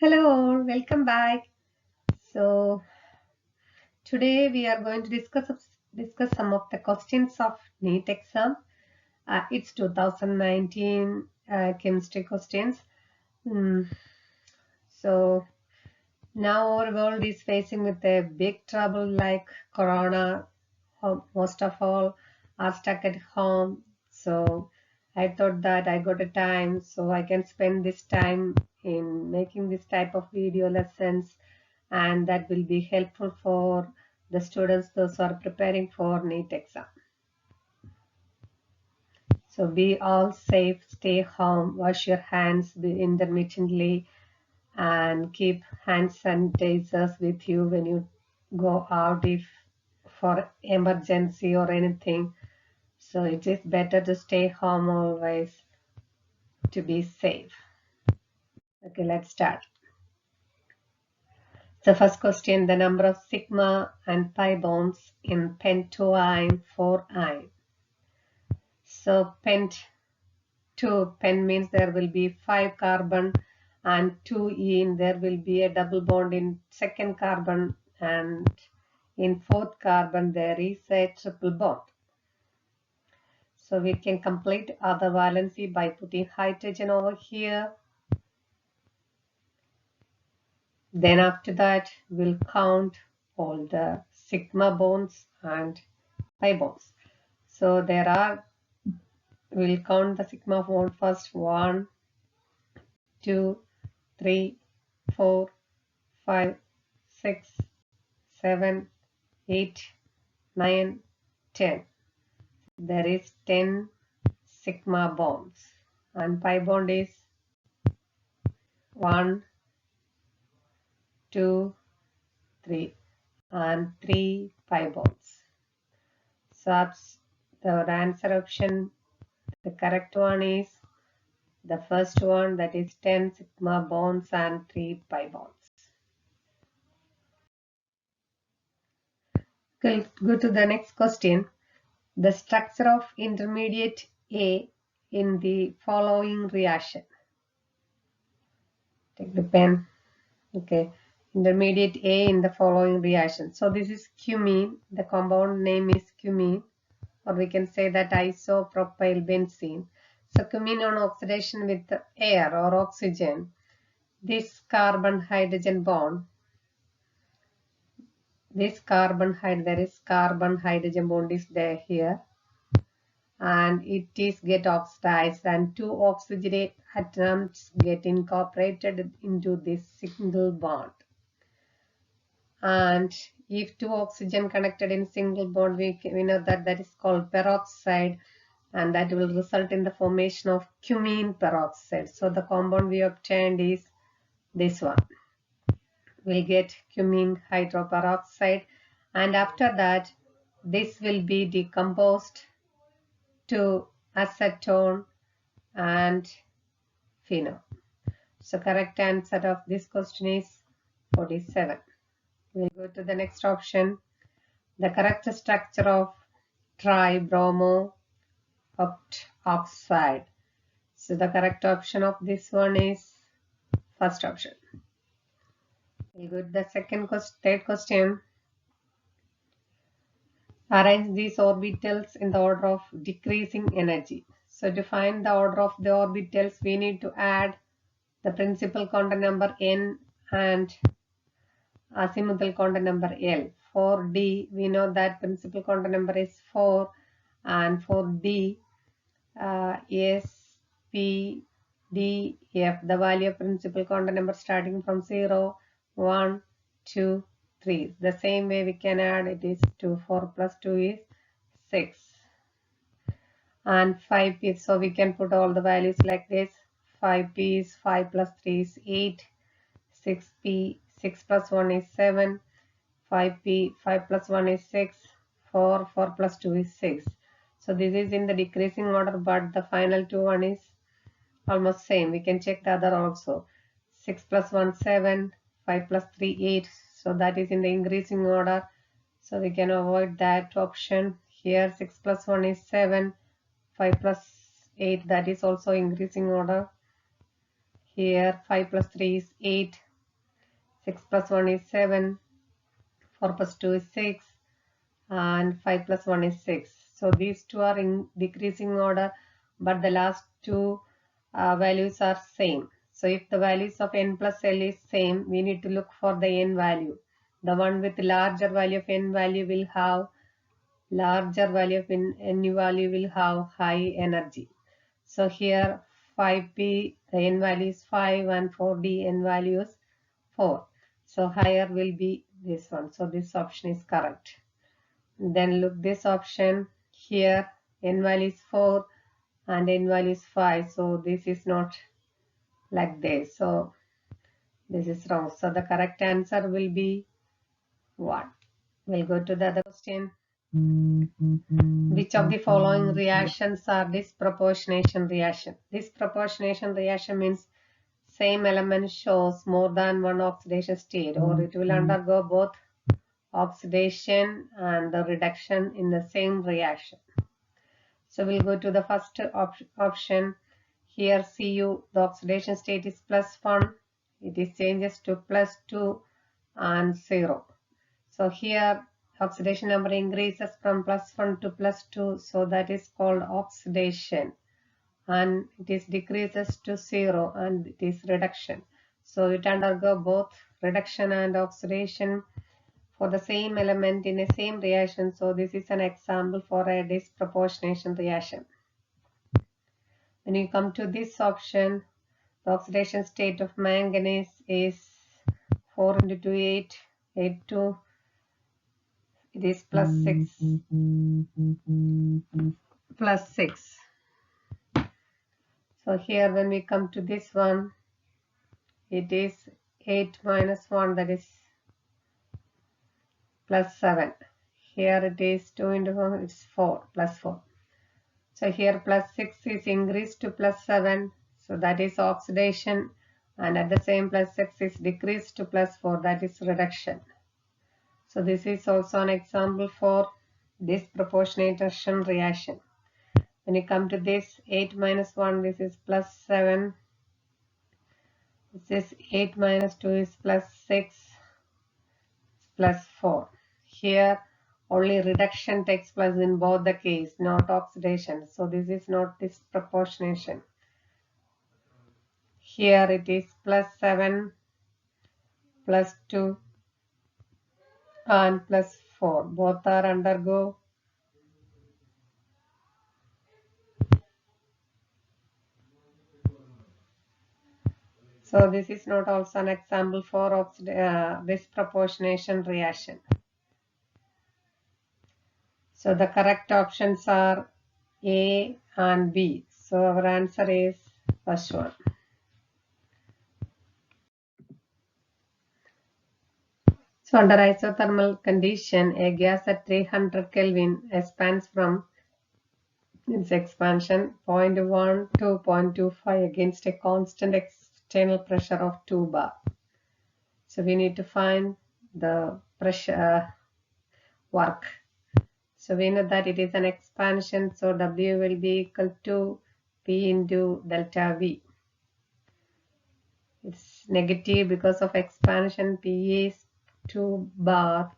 Hello, welcome back. So today we are going to discuss some of the questions of Neet exam. It's 2019 chemistry questions. Hmm. So now our world is facing with a big trouble like Corona. Most of all are stuck at home. So I thought that I got a time so I can spend this time in making this type of video lessons, and that will be helpful for the students those who are preparing for NEET exam. So be all safe, stay home, wash your hands intermittently, and keep hand sanitizers with you when you go out if for emergency or anything. So it is better to stay home always to be safe. Okay, let's start. The first question, the number of sigma and pi bonds in pent-2-ine 4-ine. So pent-2, pen means there will be 5 carbon, and 2-ene there will be a double bond in second carbon, and in fourth carbon there is a triple bond. So we can complete other valency by putting hydrogen over here. Then after that we'll count all the sigma bonds and pi bonds. So we'll count the sigma bond first. 1, 2, 3, 4, 5, 6, 7, 8, 9, 10. There is 10 sigma bonds, and pi bond is 1, 2, 3, and 3 pi bonds. So the answer option, the correct one is the first one, that is 10 sigma bonds and 3 pi bonds. Go to the next question. The structure of intermediate A in the following reaction. Take the pen. Okay. Intermediate A in the following reaction. So this is cumene. The compound name is cumene, or we can say that isopropyl benzene. So cumene on oxidation with air or oxygen, this carbon-hydrogen bond, there is carbon-hydrogen bond is there here, and it is get oxidized, and 2 oxygen atoms get incorporated into this single bond. And if 2 oxygen connected in single bond, we know that is called peroxide, and that will result in the formation of cumene peroxide. So the compound we obtained is this one. We'll get cumene hydroperoxide, and after that this will be decomposed to acetone and phenol. So correct answer of this question is 47. We'll go to the next option. The correct structure of tribromo oxide. So the correct option of this one is first option. We'll go to the third question. Arrange these orbitals in the order of decreasing energy. So to find the order of the orbitals, we need to add the principal quantum number n and azimuthal quantum number L. For D, we know that principal quantum number is 4, and for D, S, P, D, F, the value of principal quantum number starting from 0, 1, 2, 3. The same way we can add, it is 2, 4 plus 2 is 6. And 5p, so we can put all the values like this. 5p is 5 plus 3 is 8. 6p, 6 plus 1 is 7. 5p, 5 plus 1 is 6. 4 plus 2 is 6. So this is in the decreasing order, but the final two one is almost same. We can check the other also. 6 plus 1, 7. 5 plus 3, 8. So that is in the increasing order. So we can avoid that option. Here 6 plus 1 is 7. 5 plus 8, that is also increasing order. Here 5 plus 3 is 8. 6 plus 1 is 7, 4 plus 2 is 6, and 5 plus 1 is 6. So these two are in decreasing order, but the last two values are same. So if the values of n plus L is same, we need to look for the n value. The one with larger value of n value will have larger value of n value will have high energy. So here 5p, the n value is 5, and 4d, n value is 4. So higher will be this one. So this option is correct. Then look this option here, n value is 4 and n value is 5. So this is not like this. So this is wrong. So the correct answer will be what? We'll go to the other question. Which of the following reactions are disproportionation reaction? Disproportionation reaction means same element shows more than one oxidation state, or it will undergo both oxidation and the reduction in the same reaction. So we'll go to the first option. Here Cu, the oxidation state is +1. It is changes to +2 and 0. So here oxidation number increases from +1 to +2. So that is called oxidation. And it is decreases to 0 and it is reduction. So it undergo both reduction and oxidation for the same element in a same reaction. So this is an example for a disproportionation reaction. When you come to this option, the oxidation state of manganese is 4 into 2, 8, 8 2. It is +6, +6. So here when we come to this one, it is 8 minus 1, that is +7. Here it is 2 into 1, it's 4, +4. So here +6 is increased to +7, so that is oxidation, and at the same +6 is decreased to +4, that is reduction. So this is also an example for disproportionation reaction. When you come to this 8 minus 1, this is +7. This is 8 minus 2 is +6, +4. Here only reduction takes place in both the case, not oxidation. So this is not disproportionation. Here it is +7, +2 and +4. Both are undergo so this is not also an example for disproportionation reaction. So the correct options are A and B. So our answer is first one. So under isothermal condition, a gas at 300 Kelvin expands from its expansion 0.1 to 0.25 against a constant external pressure of 2 bar. So we need to find the pressure work. So we know that it is an expansion, so W will be equal to P into delta V. It's negative because of expansion. P is 2 bar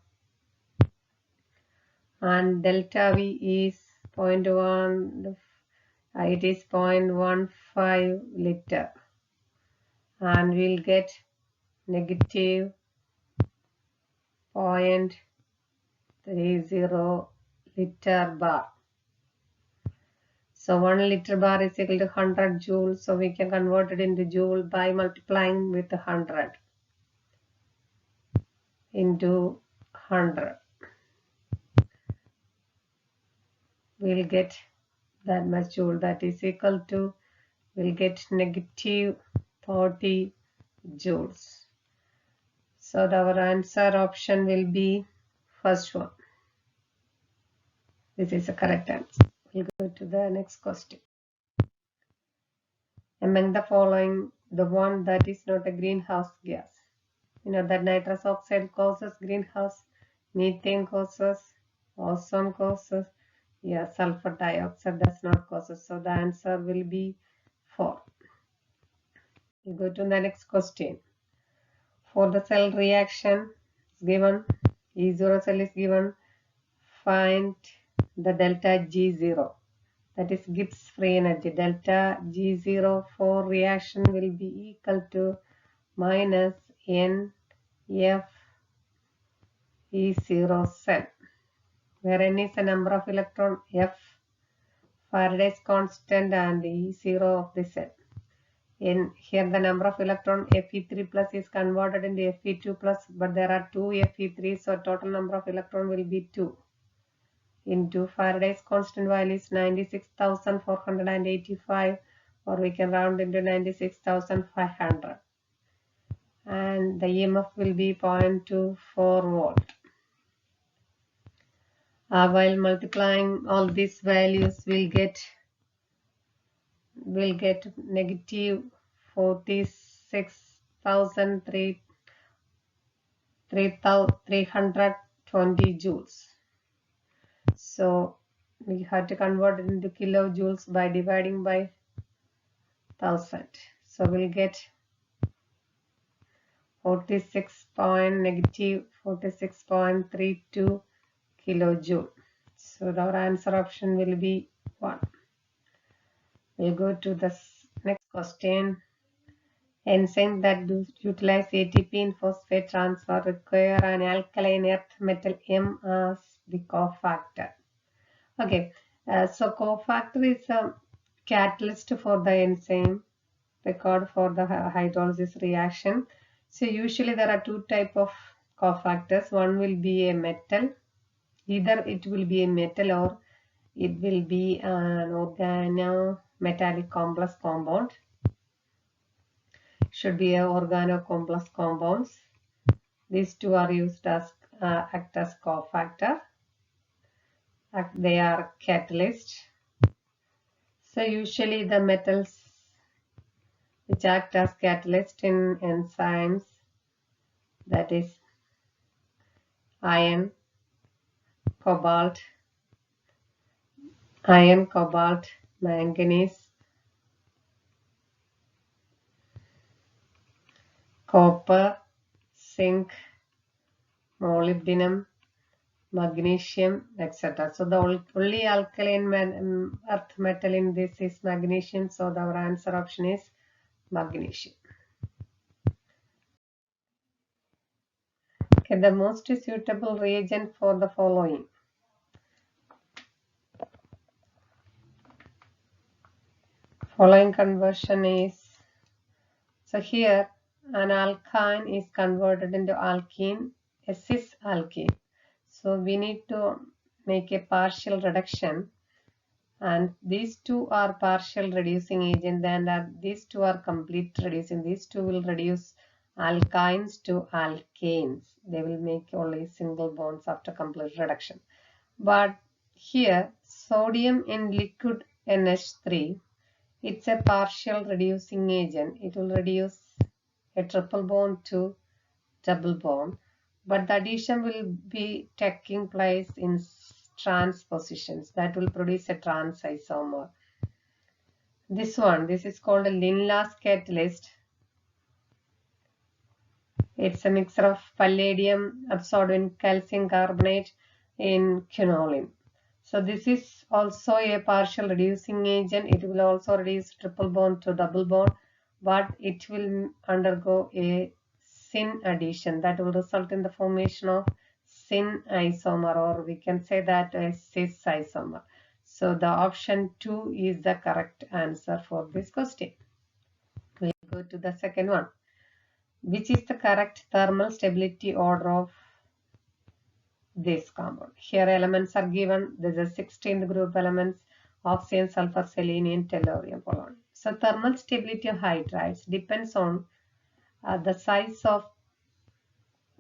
and delta V is 0.1, it is 0.15 liter, and we'll get negative 0.30 liter bar. So 1 liter bar is equal to 100 joules. So we can convert it into joule by multiplying with 100 into 100. We'll get that much joule, that is equal to, we'll get negative 30 joules. So our answer option will be first one. This is the correct answer. We'll go to the next question. Among the following, the one that is not a greenhouse gas. You know that nitrous oxide causes greenhouse, methane causes, ozone causes, sulfur dioxide does not cause. So the answer will be 4. We go to the next question. For the cell reaction is given, E0 cell is given, find the delta G0, that is Gibbs free energy. Delta G0 for reaction will be equal to minus NF E0 cell, where N is the number of electron, F Faraday's constant, and E0 of the cell. In here the number of electron Fe3 plus is converted into Fe2 plus, but there are two Fe3, so total number of electron will be 2 into Faraday's constant value is 96,485, or we can round into 96,500, and the EMF will be 0.24 volt. While multiplying all these values, we'll get negative 46,320 joules. So we have to convert it into kilojoules by dividing by 1000. So we'll get negative 46.32 kilojoule. So our answer option will be 1. We'll go to the next question. Enzymes that utilize ATP in phosphate transfer require an alkaline earth metal M as the cofactor. Okay, so cofactor is a catalyst for the enzyme required for the hydrolysis reaction. So usually there are two types of cofactors. One will be a metal, either it will be a metal or it will be an organometallic complex compound. Should be a organocomplex compounds. These two are used as act as cofactor. They are catalyst. So usually the metals which act as catalyst in enzymes, that is iron, cobalt, manganese, copper, zinc, molybdenum, magnesium, etc. So the only alkaline earth metal in this is magnesium. So our answer option is magnesium. Okay, the most suitable reagent for the following. Following conversion is, so here an alkyne is converted into alkene, a cis alkene. So we need to make a partial reduction, and these two are partial reducing agent, and these two are complete reducing. These two will reduce alkynes to alkanes. They will make only single bonds after complete reduction. But here sodium in liquid NH3, it's a partial reducing agent. It will reduce a triple bond to double bond, but the addition will be taking place in trans positions that will produce a trans isomer. This is called a Lindlas catalyst. It's a mixture of palladium absorbed in calcium carbonate in quinoline. So this is also a partial reducing agent. It will also reduce triple bond to double bond, but it will undergo a syn addition that will result in the formation of syn isomer, or we can say that a cis isomer. So the option 2 is the correct answer for this question. We'll go to the second one. Which is the correct thermal stability order of this compound? Here elements are given. This is 16th group elements: oxygen, sulfur, selenium, tellurium, polonium. So thermal stability of hydrides depends on the size of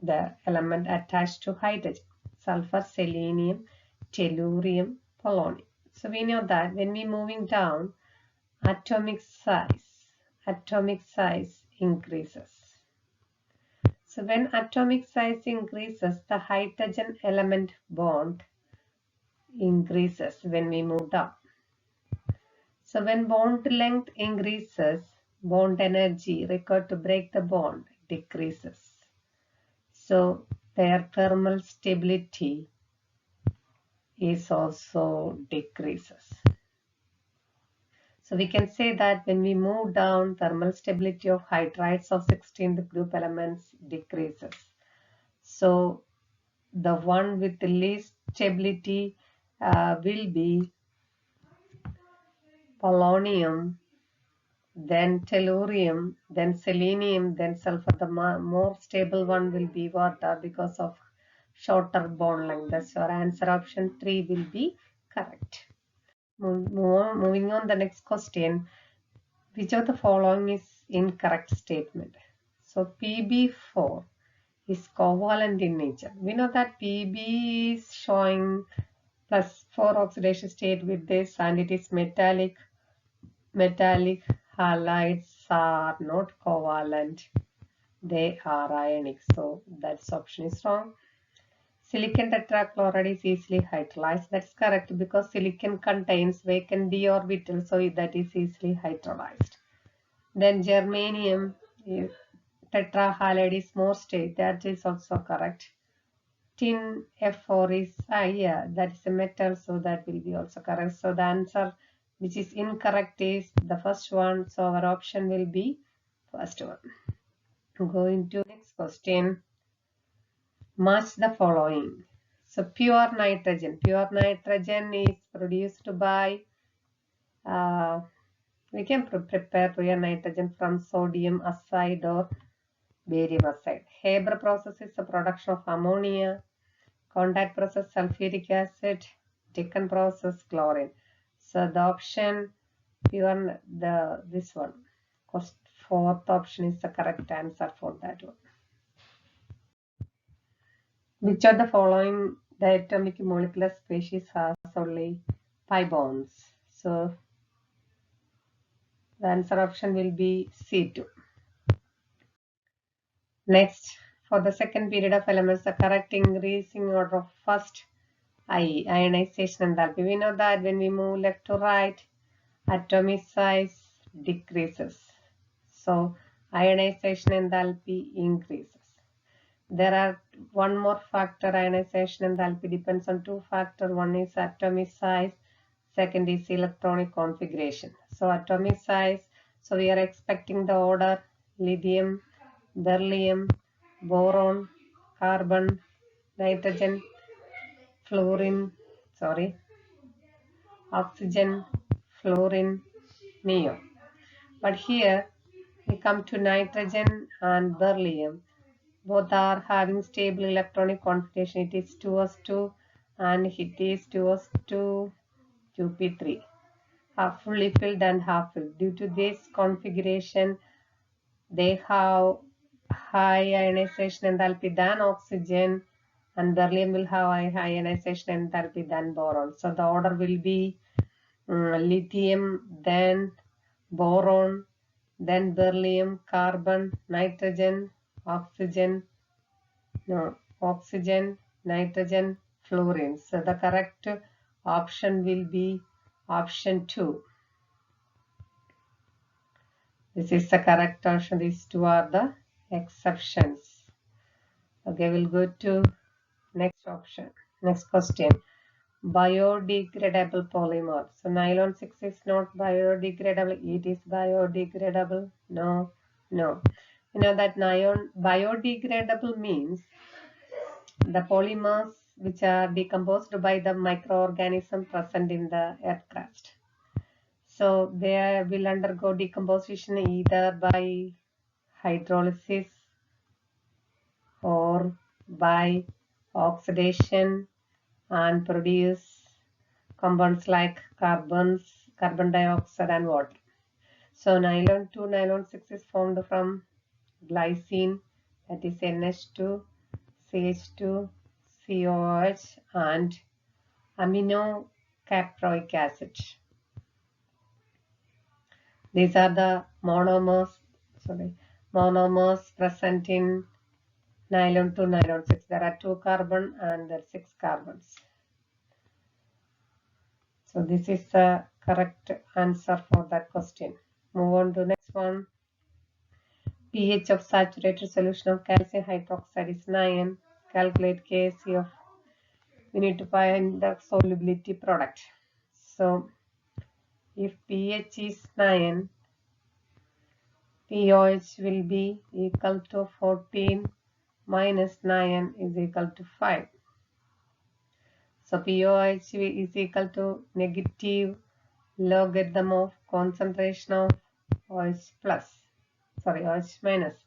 the element attached to hydrogen: sulfur, selenium, tellurium, polonium. So we know that when we moving down, atomic size increases. So when atomic size increases, the hydrogen element bond increases when we move down. So when bond length increases, bond energy required to break the bond decreases. So their thermal stability is also decreases. So we can say that when we move down, thermal stability of hydrides of 16th group elements decreases. So the one with the least stability will be polonium, then tellurium, then selenium, then sulfur. The more stable one will be water because of shorter bond length. That's your answer. Option 3 will be correct. Moving on the next question. Which of the following is incorrect statement? So Pb4 is covalent in nature. We know that Pb is showing +4 oxidation state with this, and it is metallic. Metallic halides are not covalent. They are ionic. So that option is wrong. Silicon tetrachloride is easily hydrolyzed. That's correct because silicon contains vacant d orbital, so that is easily hydrolyzed. Then germanium tetrahalide is more stable. That is also correct. Tin F4 is that is a metal, so that will be also correct. So the answer which is incorrect is the first one. So our option will be first one. Going to next question. Match the following. So pure nitrogen. Pure nitrogen is produced by we can prepare pure nitrogen from sodium azide or barium azide. Haber process is the production of ammonia. Contact process sulfuric acid. Deacon process chlorine. So the option pure this one. Fourth option is the correct answer for that one. Which of the following diatomic molecular species has only pi bonds? So the answer option will be C2. Next, for the second period of elements, the correct increasing order of first IE, ionization enthalpy. We know that when we move left to right, atomic size decreases. So ionization enthalpy increases. There are one more factor. Ionization enthalpy depends on two factors. One is atomic size, second is electronic configuration. So atomic size, so we are expecting the order lithium, beryllium, boron, carbon, nitrogen, oxygen, fluorine, neon. But here we come to nitrogen and beryllium. Both are having stable electronic configuration. It is 2s2 and it is 2s2 2p3. Half fully filled and half filled. Due to this configuration, they have high ionization enthalpy than oxygen, and beryllium will have high ionization enthalpy than boron. So the order will be lithium, then boron, then beryllium, carbon, nitrogen, oxygen, nitrogen, fluorine. So the correct option will be option 2. This is the correct option. These two are the exceptions. Okay, we'll go to next option. Next question. Biodegradable polymer. So nylon 6 is not biodegradable. It is biodegradable. No. You know that biodegradable means the polymers which are decomposed by the microorganism present in the earth crust. So they will undergo decomposition either by hydrolysis or by oxidation and produce compounds like carbon dioxide and water. So nylon 2, nylon 6 is formed from glycine, that is NH2, CH2, COOH and aminocaproic acid. These are the monomers present in nylon 2, nylon 6. There are 2 carbon and there are 6 carbons. So this is the correct answer for that question. Move on to next one. pH of saturated solution of calcium hydroxide is 9. Calculate Kc of, we need to find the solubility product. So if pH is 9, pOH will be equal to 14 minus 9 is equal to 5. So pOH is equal to negative logarithm of concentration of OH plus, sorry, OH minus.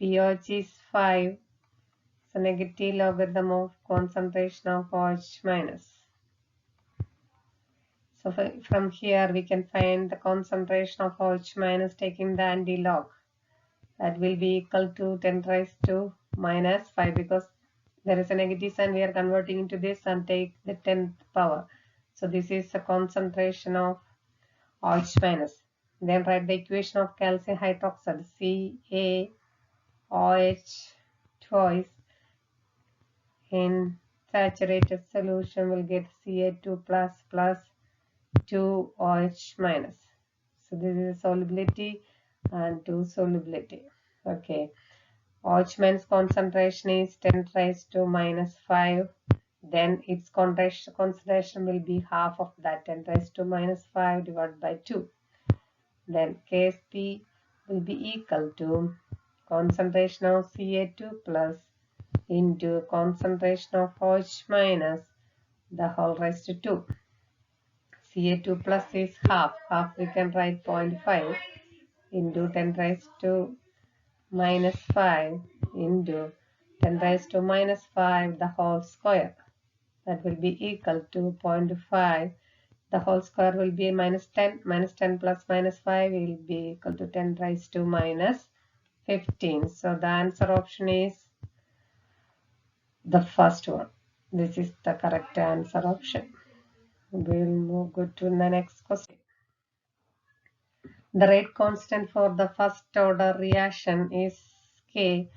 pOH is 5, so negative logarithm of concentration of OH minus. So from here we can find the concentration of OH minus taking the anti-log. That will be equal to 10 raised to minus 5 because there is a negative sign, we are converting into this and take the 10th power. So this is the concentration of OH minus. Then write the equation of calcium hydroxide, CaOH twice in saturated solution will get Ca2 plus plus 2OH minus. So this is solubility and 2 solubility. Okay. OH minus concentration is 10 raised to minus 5. Then its concentration will be half of that, 10 raised to minus 5 divided by 2. Then Ksp will be equal to concentration of Ca2 plus into concentration of OH minus the whole raised to 2. Ca2 plus is half we can write 0.5 into 10 raised to minus 5 into 10 raised to minus 5 the whole square. That will be equal to 0.5. The whole square will be minus 10. Minus 10 plus minus 5 will be equal to 10 raised to minus 15. So the answer option is the first one. This is the correct answer option. We will go to the next question. The rate constant for the first order reaction is K.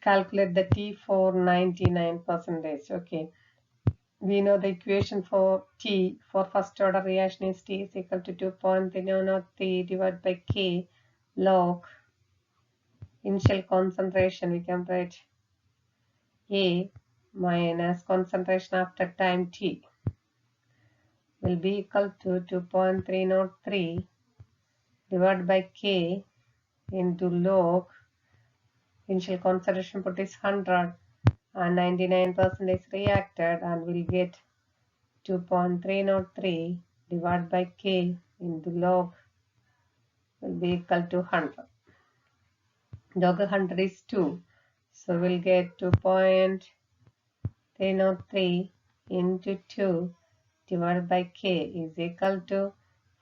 Calculate the T for 99%. Okay. We know the equation for T for first order reaction is T is equal to 2.303 divided by K log initial concentration. We can write A minus concentration after time T will be equal to 2.303 divided by K into log initial concentration put is 100 and 99% is reacted and we'll get 2.303 divided by K into log will be equal to 100. Log 100 is 2. So we'll get 2.303 into 2 divided by K is equal to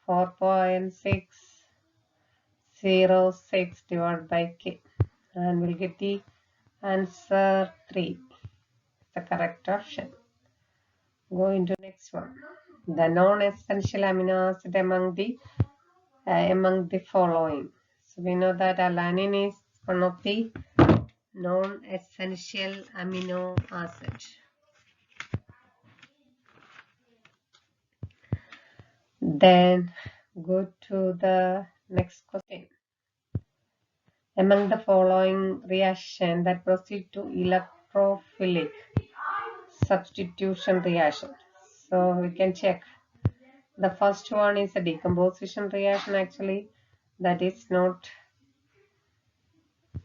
4.606 divided by K. And we'll get the answer 3. The correct option. Go into next one. The non-essential amino acid among the following. So we know that alanine is one of the non-essential amino acid. Then go to the next question. Among the following reaction that proceed to electrophilic substitution reaction. So we can check. The first one is a decomposition reaction actually. That is not.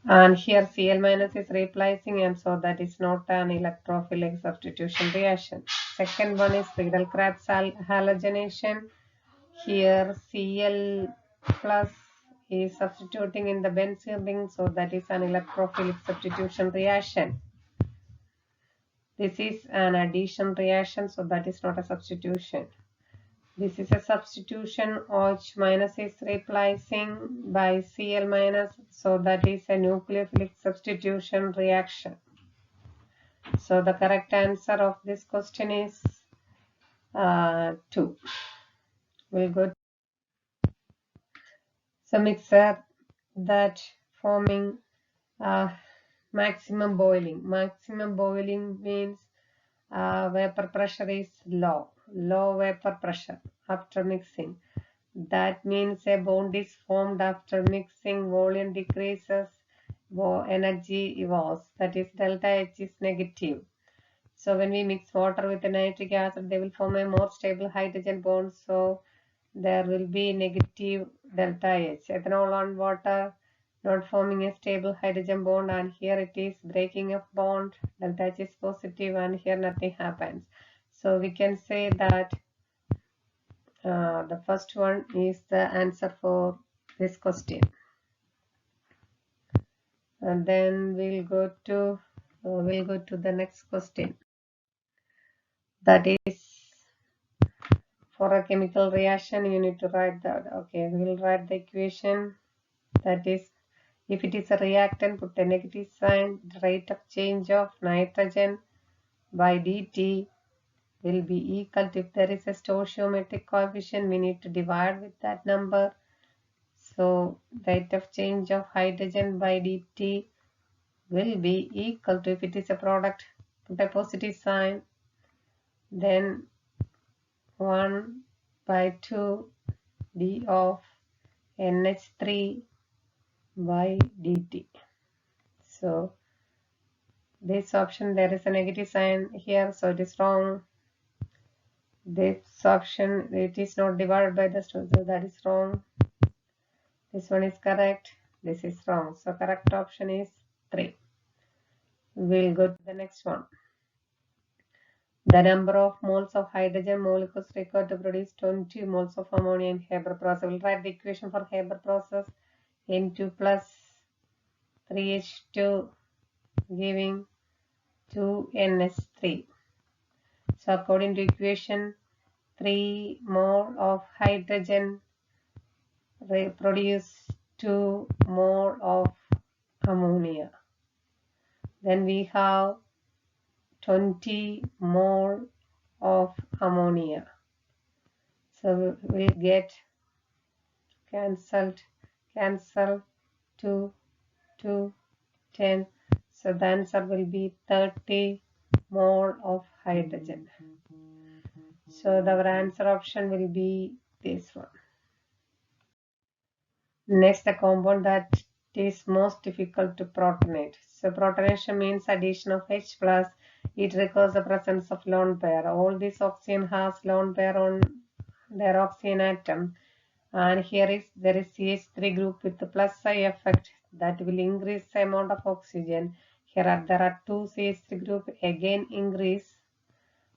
And here Cl minus is replacing and so that is not an electrophilic substitution reaction. Second one is Friedel-Crafts halogenation. Here Cl plus is substituting in the benzene ring, so that is an electrophilic substitution reaction. This is an addition reaction, so that is not a substitution. This is a substitution. OH minus is replacing by Cl minus, so that is a nucleophilic substitution reaction. So the correct answer of this question is 2. We'll go. So mixer that forming maximum boiling. Maximum boiling means vapor pressure is low vapor pressure after mixing. That means a bond is formed after mixing, volume decreases, energy evolves. That is delta H is negative. So when we mix water with a nitric acid, they will form a more stable hydrogen bond. So there will be negative delta H. Ethanol on water, not forming a stable hydrogen bond, and here it is breaking up bond. Delta H is positive, and here nothing happens. So we can say that the first one is the answer for this question. And then we'll go to the next question. That is, for a chemical reaction, you need to write that. Okay, we'll write the equation. That is, if it is a reactant, put a negative sign. The rate of change of nitrogen by dt will be equal to, if there is a stoichiometric coefficient, we need to divide with that number. So rate of change of hydrogen by dt will be equal to, if it is a product, put a positive sign, then 1 by 2 d of NH3 by dt. So this option, there is a negative sign here, so it is wrong. This option, it is not divided by the so that is wrong. This one is correct, this is wrong. So correct option is 3. We'll go to the next one. The number of moles of hydrogen molecules required to produce 20 moles of ammonia in Haber process. We'll write the equation for Haber process. N2 plus 3H2 giving 2NH3. So according to equation, 3 mole of hydrogen produce 2 mole of ammonia. Then we have 20 mole of ammonia. So we'll get cancel 2, 2, 10. So the answer will be 30 mole of hydrogen. So our answer option will be this one. Next, the compound that is most difficult to protonate. So protonation means addition of H plus. It requires the presence of lone pair. All this oxygen has lone pair on their oxygen atom. And here there is CH3 group with the plus I effect that will increase the amount of oxygen. Here there are 2 CH3 group, again increase.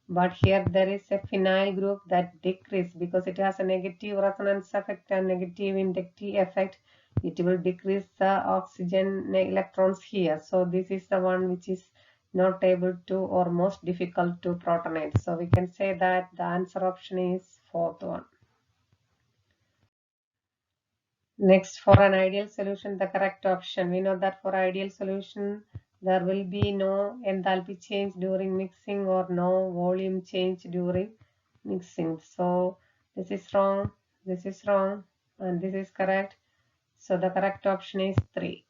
But here there is a phenyl group that decrease because it has a negative resonance effect and negative inductive effect. It will decrease the oxygen electrons here. So this is the one which is not able to or most difficult to protonate. So we can say that the answer option is fourth one. Next, for an ideal solution, the correct option. We know that for ideal solution, there will be no enthalpy change during mixing or no volume change during mixing. So this is wrong, and this is correct. So the correct option is 3.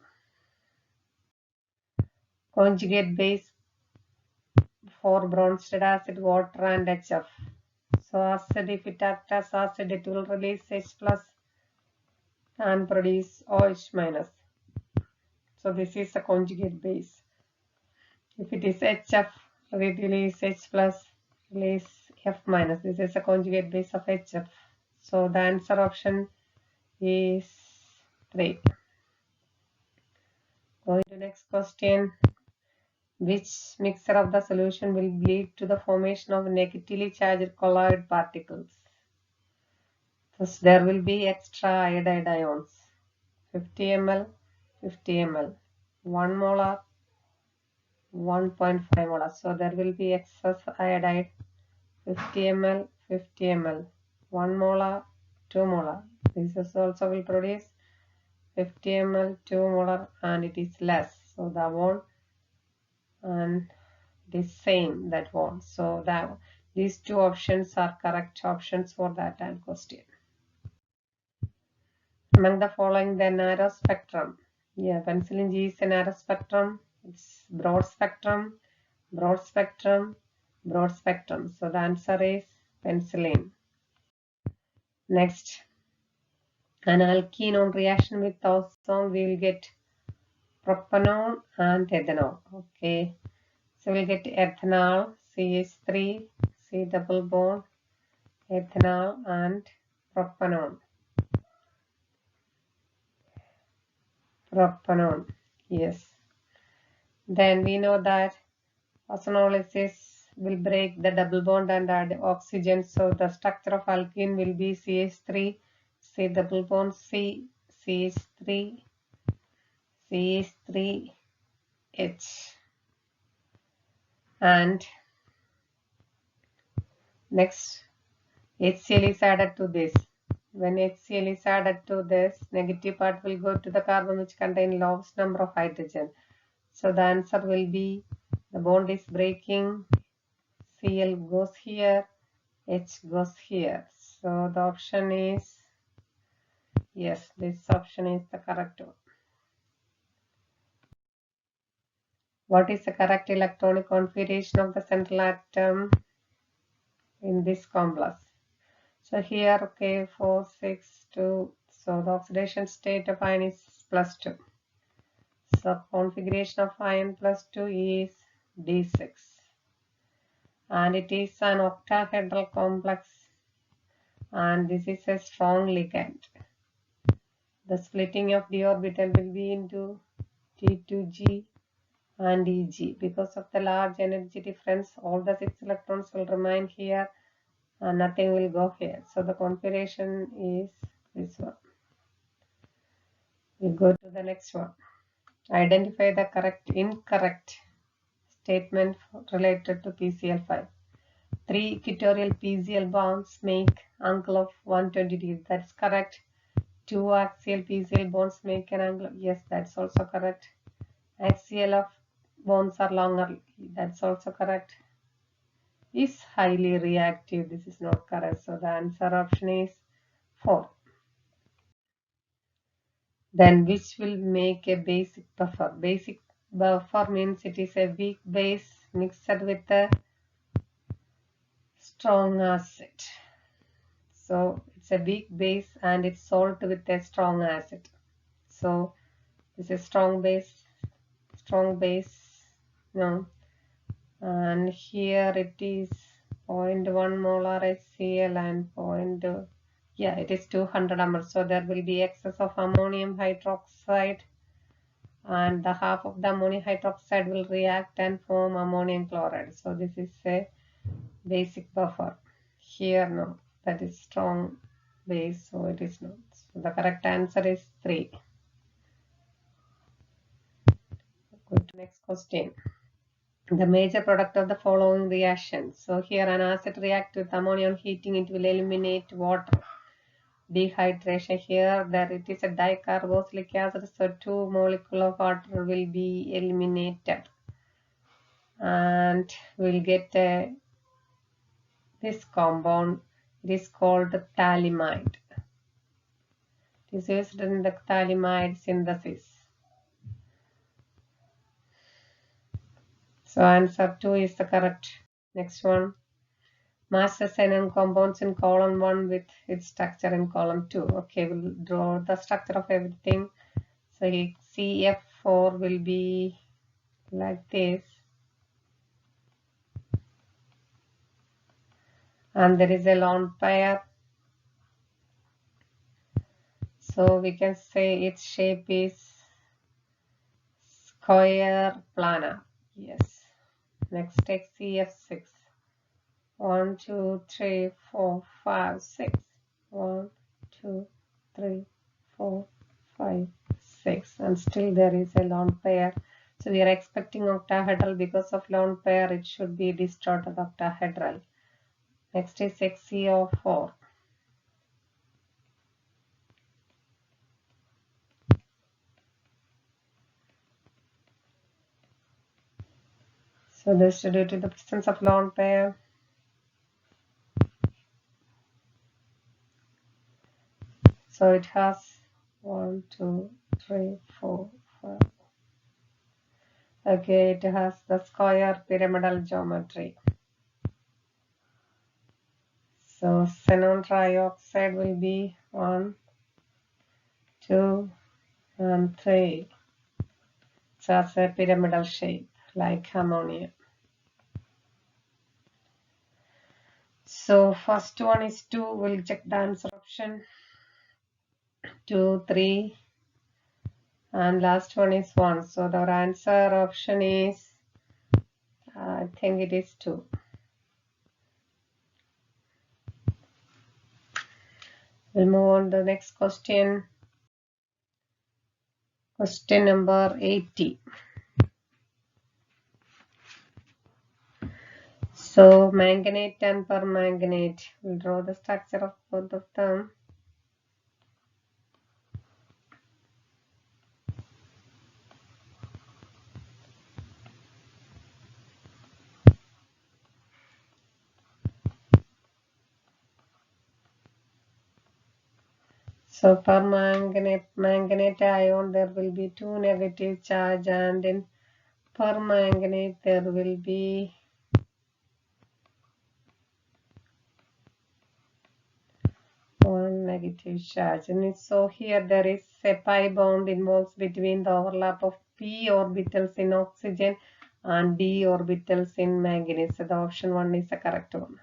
Conjugate base for bronzed acid, water and HF. So acid, if it acts as acid, it will release H plus and produce OH minus. So this is a conjugate base. If it is HF, release H plus, release F minus. This is a conjugate base of HF. So the answer option is 3. Going to next question. Which mixture of the solution will lead to the formation of negatively charged colloid particles? Thus there will be extra iodide ions. 50 ml, 50 ml, 1 molar, 1.5 molar. So there will be excess iodide. 50 ml, 50 ml, 1 molar, 2 molar. This is also will produce 50 ml, 2 molar, and it is less. So the one and the same that one. So these two options are correct options for that question. Among the following, the narrow spectrum. Yeah, penicillin G is a narrow spectrum. It's broad spectrum, broad spectrum, broad spectrum. So the answer is penicillin. Next, An alkene on reaction with ozone, we will get propanol and ethanol. Okay, so we'll get ethanol, CH3, C double bond, ethanol and propanol. Yes. Then we know that ozonolysis will break the double bond and add oxygen. So the structure of alkene will be CH3, C double bond C, CH3, CH3H. And next, HCl is added to this. When HCl is added to this, negative part will go to the carbon which contain lowest number of hydrogen. So the answer will be the bond is breaking, Cl goes here, H goes here. So the option is, yes, this option is the correct one. What is the correct electronic configuration of the central atom in this complex? So here, okay, 4, 6, 2. So the oxidation state of ion is +2. So configuration of ion +2 is D6. And it is an octahedral complex. And this is a strong ligand. The splitting of d orbital will be into T2G and Eg. Because of the large energy difference, all the 6 electrons will remain here and nothing will go here. So the configuration is this one. We go to the next one. Identify the incorrect statement related to PCl5. 3 equatorial PCl bonds make angle of 120 degrees. That's correct. 2 axial PCl bonds make an angle of, yes, that's also correct. Axial of bonds are longer. That's also correct. Is highly reactive. This is not correct. So the answer option is 4. Then which will make a basic buffer? Basic buffer means it is a weak base mixed with a strong acid. So it's a weak base and it's salt with a strong acid. So this is strong base, no. And here it is 0.1 molar HCl and yeah, it is 200 ml. So there will be excess of ammonium hydroxide, and the half of the ammonium hydroxide will react and form ammonium chloride. So this is a basic buffer. Here, no, that is strong base, so it is not. So the correct answer is 3. Go to next question. The major product of the following reaction. So here an acid reacts with ammonia on heating, it will eliminate water. Dehydration, here there it is a dicarboxylic acid, so 2 molecules of water will be eliminated and we'll get this compound. It is called phthalimide. It is used in the phthalimide synthesis. So answer 2 is the correct. Next one. Master xenon compounds in column 1 with its structure in column 2. Okay, we'll draw the structure of everything. So CF4 will be like this. And there is a lone pair. So we can say its shape is square planar. Yes. Next, take CF6. 1, 2, 3, 4, 5, 6. 1, 2, 3, 4, 5, 6. And still there is a lone pair. So we are expecting octahedral. Because of lone pair, it should be distorted octahedral. Next is XeO4. So this is due to the presence of lone pair. So it has 1, 2, 3, 4, 5. Okay, it has the square pyramidal geometry. So xenon trioxide will be 1, 2, and 3. It has a pyramidal shape like ammonia. So first one is 2. We'll check the answer option. 2, 3, and last one is 1. So the answer option is, I think it is 2. We'll move on to the next question. Question number 80. So manganate and permanganate. We'll draw the structure of both of them. So permanganate, manganate ion, there will be 2 negative charge, and in permanganate there will be 1 negative charge. And so here there is a pi bond involves between the overlap of p orbitals in oxygen and d orbitals in manganese. So the option 1 is the correct one.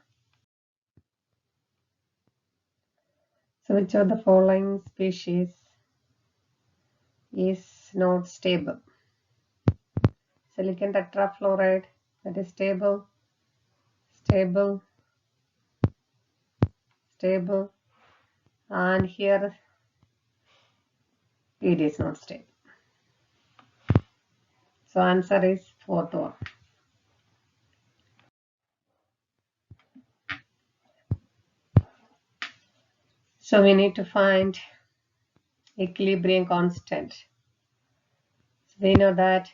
So which of the following species is not stable? Silicon tetrafluoride, that is stable, stable, stable, and here it is not stable. So answer is fourth one. So we need to find equilibrium constant. So we know that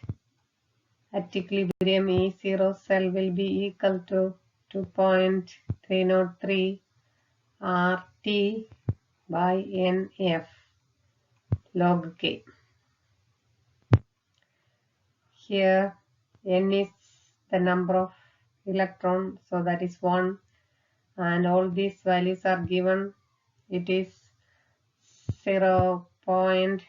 at equilibrium E0 cell will be equal to 2.303 RT by NF log K. Here N is the number of electrons, so that is 1, and all these values are given. It is 0. We'll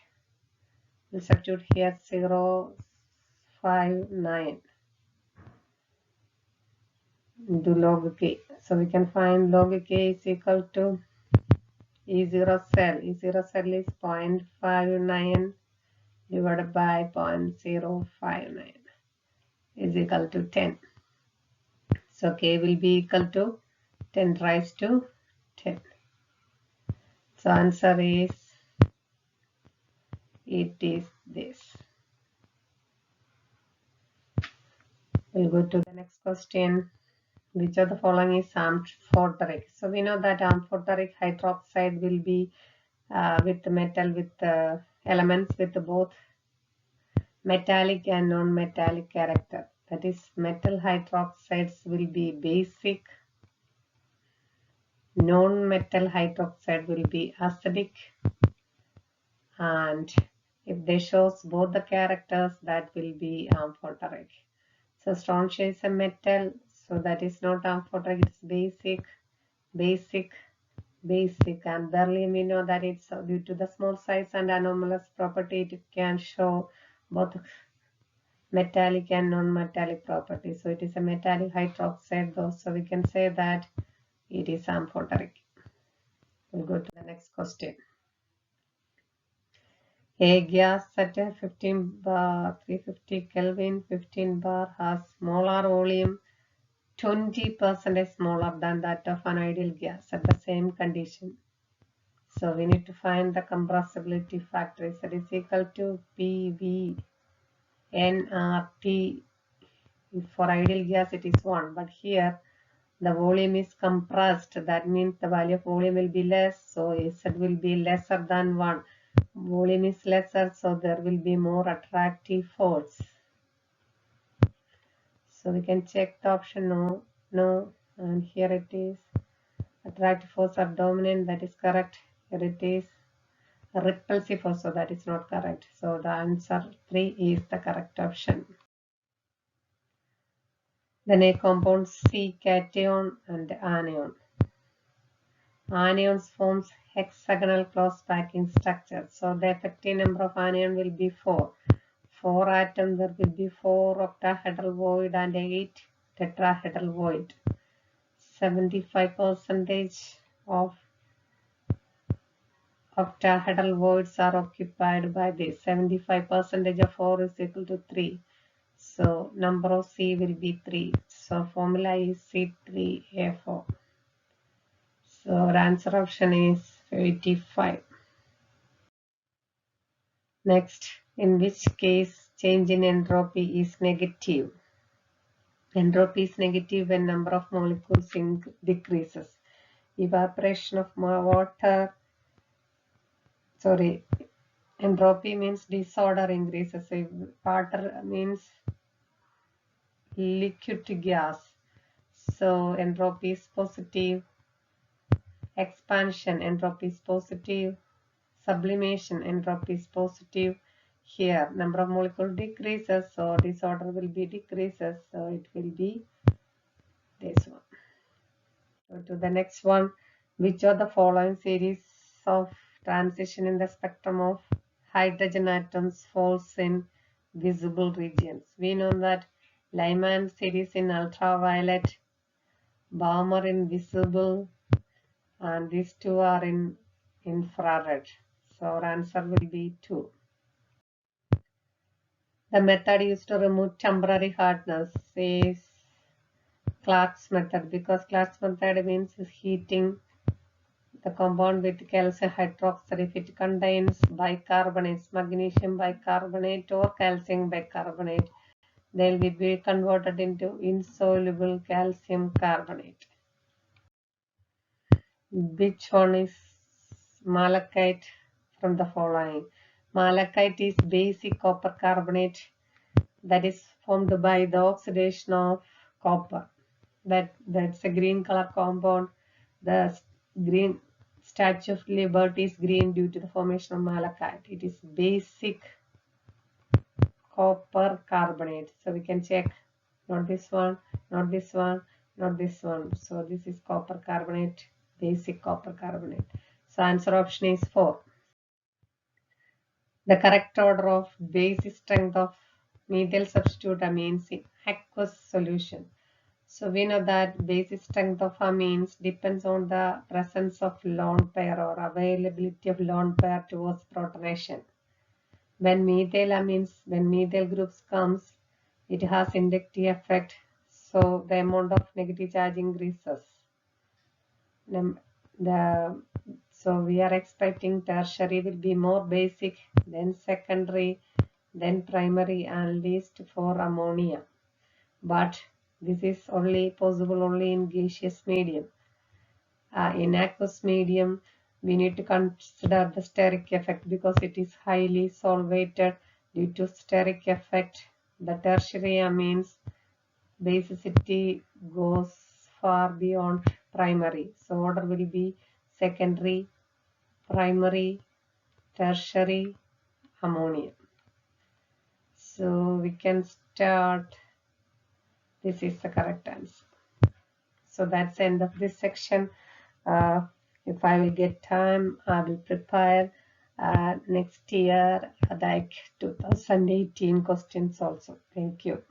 substitute here 0.59 into log K. So we can find log K is equal to E0 cell. E0 cell is 0.59 divided by 0.059 is equal to 10. So K will be equal to 10 raised to 10. So answer is, it is this. We'll go to the next question. Which of the following is amphoteric? So we know that amphoteric hydroxide will be with metal with elements with both metallic and non-metallic character. That is, metal hydroxides will be basic, non-metal hydroxide will be acidic, and if they shows both the characters, that will be amphoteric. So strontia is a metal, so that is not amphoteric, it's basic, basic, basic, and beryllium we know that it's due to the small size and anomalous property, it can show both metallic and non-metallic properties. So it is a metallic hydroxide though, so we can say that it is amphoteric. We'll go to the next question. A gas at 15 bar 350 Kelvin 15 bar has molar volume 20% smaller than that of an ideal gas at the same condition. So we need to find the compressibility factor. That is equal to PV nRT. For ideal gas it is 1, but here the volume is compressed. That means the value of volume will be less, so Z will be lesser than 1. Volume is lesser, so there will be more attractive force. So we can check the option no, no, and here it is. Attractive force are dominant, that is correct. Here it is repulsive force, so that is not correct. So the answer 3 is the correct option. Then a compound C cation and anion. Anions forms hexagonal close packing structure. So the effective number of anion will be 4. 4 atoms, there will be 4 octahedral void and 8 tetrahedral void. 75% of octahedral voids are occupied by this. 75% of 4 is equal to 3. So number of C will be 3. So formula is C3A4. So our answer option is 85. Next, in which case change in entropy is negative? Entropy is negative when number of molecules decreases. Evaporation of water, entropy means disorder increases. So water means liquid to gas. So entropy is positive. Expansion, entropy is positive. Sublimation, entropy is positive. Here, number of molecules decreases, so disorder will be decreases, so it will be this one. Go to the next one. Which of the following series of transition in the spectrum of hydrogen atoms falls in visible regions? We know that Lyman series in ultraviolet, Balmer in visible, and these two are in infrared. So our answer will be 2. The method used to remove temporary hardness is Clark's method, because Clark's method means heating the compound with calcium hydroxide if it contains bicarbonates, magnesium bicarbonate or calcium bicarbonate, they will be converted into insoluble calcium carbonate. Which one is malachite from the following? Malachite is basic copper carbonate that is formed by the oxidation of copper. That's a green color compound. The green Statue of Liberty is green due to the formation of malachite. It is basic copper carbonate. So we can check, not this one, not this one, not this one. So this is copper carbonate, basic copper carbonate. So answer option is 4. The correct order of basic strength of methyl substitute amines in aqueous solution. So we know that basic strength of amines depends on the presence of lone pair or availability of lone pair towards protonation. When methyl groups comes, it has inductive effect, so the amount of negative charge increases. So we are expecting tertiary will be more basic, then secondary, then primary, and least for ammonia. But this is only possible only in gaseous medium. In aqueous medium, we need to consider the steric effect because it is highly solvated due to steric effect. The tertiary amines basicity goes far beyond primary. So order will be secondary, primary, tertiary, ammonia. So we can start. This is the correct answer. So that's the end of this section. If I will get time, I will prepare next year, like 2018 questions also. Thank you.